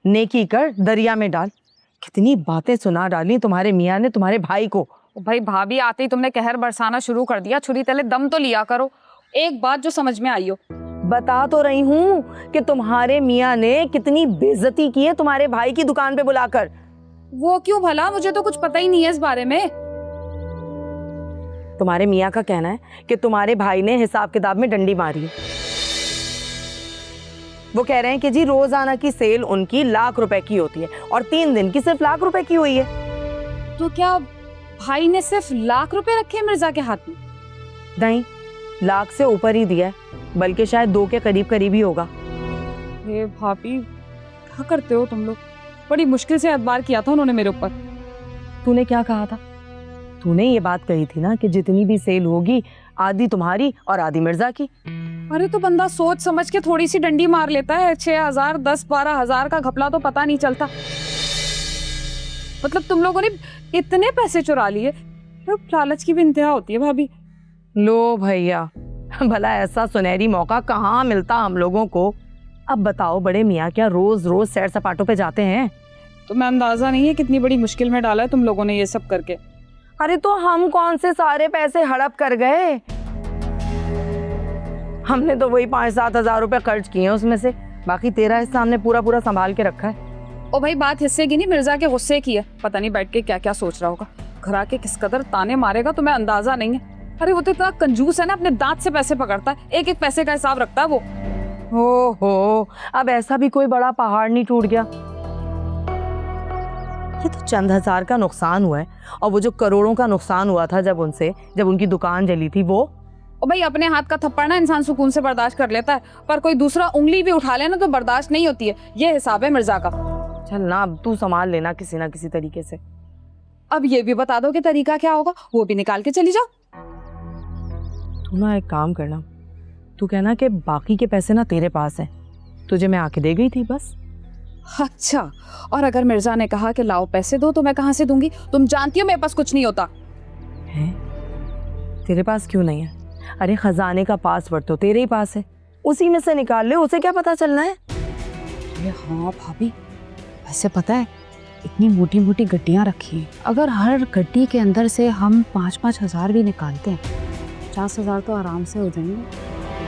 नेकी कर दरिया में डाल। कितनी बातें सुना डाली तुम्हारे मियाँ ने तुम्हारे भाई को। भाई भाभी आते ही तुमने कहर बरसाना शुरू कर दिया, छुरी तले दम तो लिया करो। एक बात जो समझ में आई हो। बता तो रही हूँ कि तुम्हारे मियाँ ने कितनी बेइज्जती की है तुम्हारे भाई की दुकान पे बुलाकर। वो क्यों भला? मुझे तो कुछ पता ही नहीं है इस बारे में। तुम्हारे मियाँ का कहना है कि तुम्हारे भाई ने हिसाब किताब में डंडी मारी है। वो कह रहे हैं कि जी रोजाना की सेल उनकी ₹1,00,000 की होती है और 3 दिन की सिर्फ ₹1,00,000 की हुई है। तो क्या भाई ने सिर्फ ₹1,00,000 रखे मिर्जा के हाथ में? नहीं, 1,00,000 से ऊपर ही दिया है, बल्कि शायद 2 के करीब करीब ही होगा। हे भाभी, क्या करते हो तुम लोग? बड़ी मुश्किल से एतबार किया था उन्होंने मेरे ऊपर। तूने क्या कहा था? तूने ये बात कही थी ना कि जितनी भी सेल होगी आधी तुम्हारी और आधी मिर्जा की। अरे तो बंदा सोच समझ के थोड़ी सी डंडी मार लेता है। 6,000, 10-12,000 का घपला तो पता नहीं चलता। मतलब तुम लोगों ने इतने पैसे चुरा लिए। लालच की भी इंतहा होती है भाभी। लो भैया, भला ऐसा सुनहरी मौका कहाँ मिलता हम लोगों को। अब बताओ बड़े मियाँ क्या रोज रोज सैर सपाटों पे जाते हैं? तुम्हें अंदाजा नहीं है कितनी बड़ी मुश्किल में डाला है तुम लोगों ने ये सब करके। अरे तो हम कौन से सारे पैसे हड़प कर गए? हमने तो वही 5-7 हजार रुपए खर्च किए हैं उसमें से। बाकी तेरा हिस्सा हमने पूरा पूरा संभाल के रखा है। ओ भाई, बात हिस्से की नहीं, मिर्जा के गुस्से की है। पता नहीं बैठ के क्या क्या सोच रहा होगा। घर आके किस कदर ताने मारेगा तुम्हें अंदाजा नहीं है। अरे वो तो इतना कंजूस है ना, अपने दांत से पैसे पकड़ता है, एक एक पैसे का हिसाब रखता है वो। हो, अब ऐसा भी कोई बड़ा पहाड़ नहीं टूट गया। ये तो चंद हजार का नुकसान हुआ है, और वो जो करोड़ों का नुकसान हुआ था जब उनकी दुकान जली थी वो। ओ भाई, अपने हाथ का थप्पड़ ना इंसान सुकून से बर्दाश्त कर लेता है, पर कोई दूसरा उंगली भी उठा लेना तो बर्दाश्त नहीं होती है। ये हिसाब है मिर्जा का। चल ना, अब तू संभाल लेना किसी ना किसी तरीके से। अब ये भी बता दो कि तरीका क्या होगा, वो भी निकाल के चली जाओ। तू ना एक काम करना, तू कहना कि बाकी के पैसे ना तेरे पास हैं, तुझे मैं आके दे गई थी बस। अच्छा, और अगर मिर्जा ने कहा कि लाओ पैसे दो तो मैं कहाँ से दूंगी? तुम जानती हो मेरे पास कुछ नहीं होता है। तेरे पास क्यों नहीं है? अरे खजाने का पासवर्ड तो तेरे ही पास है, उसी में से निकाल ले, उसे क्या पता चलना है? अरे हाँ भाभी, वैसे पता है इतनी मोटी मोटी गड्डियां रखी हैं, अगर हर गड्डी के अंदर से हम 5-5 हजार भी निकालते हैं, 50,000 तो आराम से हो जाएंगे।